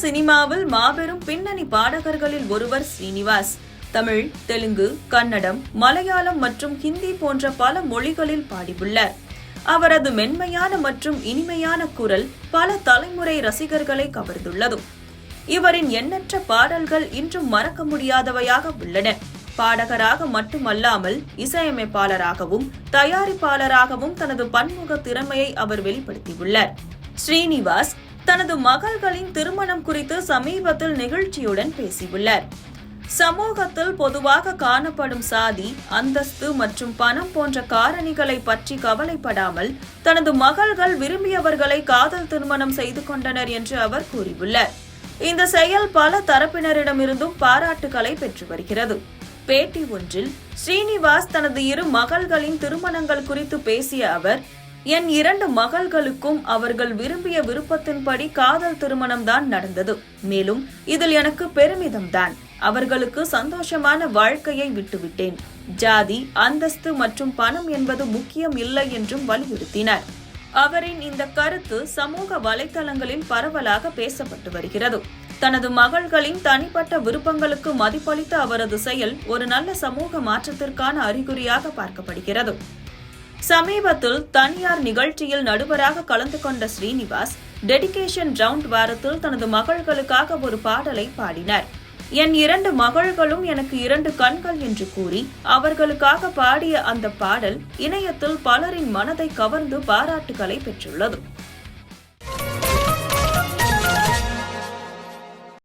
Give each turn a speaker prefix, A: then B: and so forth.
A: சினிமாவில் மாபெரும் பின்னணி பாடகர்களில் ஒருவர் ஸ்ரீனிவாஸ். தமிழ், தெலுங்கு, கன்னடம், மலையாளம் மற்றும் ஹிந்தி போன்ற பல மொழிகளில் பாடியுள்ளார். அவரது மென்மையான மற்றும் இனிமையான குரல் பல தலைமுறை ரசிகர்களை கவர்ந்துள்ளது. இவரின் எண்ணற்ற பாடல்கள் இன்றும் மறக்க முடியாதவையாக உள்ளன. பாடகராக மட்டுமல்லாமல் இசையமைப்பாளராகவும் தயாரிப்பாளராகவும் தனது பன்முக திறமையை அவர் வெளிப்படுத்தியுள்ளார். ஸ்ரீனிவாஸ் தனது மகள்களின் திருமணம் குறித்து சமீபத்தில் நிகழ்ச்சியுடன் பேசியுள்ளார். சமூகத்தில் பொதுவாக காணப்படும் சாதி, அந்தஸ்து மற்றும் பணம் போன்ற காரணிகளை பற்றி கவலைப்படாமல் தனது மகள்கள் விரும்பியவர்களை காதல் திருமணம் செய்து கொண்டனர் என்று அவர் கூறியுள்ளார். இந்த செயல் பல தரப்பினரிடமிருந்தும் பாராட்டுகளை பெற்று வருகிறது. பேட்டி ஒன்றில் ஸ்ரீனிவாஸ் தனது 2 மகள்களின் திருமணங்கள் குறித்து பேசிய அவர், என் 2 மகள்களுக்கும் அவர்கள் விரும்பிய விருப்பத்தின்படி காதல் திருமணம்தான் நடந்தது. மேலும் இதில் எனக்கு பெருமிதம்தான். அவர்களுக்கு சந்தோஷமான வாழ்க்கையை விட்டுவிட்டேன். ஜாதி, அந்தஸ்து மற்றும் பணம் என்பது முக்கியம் இல்லை என்றும் வலியுறுத்தினார். அவரின் இந்த கருத்து சமூக வலைதளங்களில் பரவலாக பேசப்பட்டு வருகிறது. தனது மகள்களின் தனிப்பட்ட விருப்பங்களுக்கு மதிப்பளித்த அவரது செயல் ஒரு நல்ல சமூக மாற்றத்திற்கான அறிகுறியாக பார்க்கப்படுகிறது. சமீபத்தில் தனியார் நிகழ்ச்சியில் நடுவராக கலந்து கொண்ட ஸ்ரீனிவாஸ் டெடிகேஷன் ரவுண்ட் வாரத்தில் தனது மகள்களுக்காக ஒரு பாடலை பாடினார். என் 2 மகள்களும் எனக்கு 2 கண்கள் என்று கூறி அவர்களுக்காக பாடிய அந்த பாடல் இணையத்தில் பலரின் மனதை கவர்ந்து பாராட்டுகளை பெற்றுள்ளது.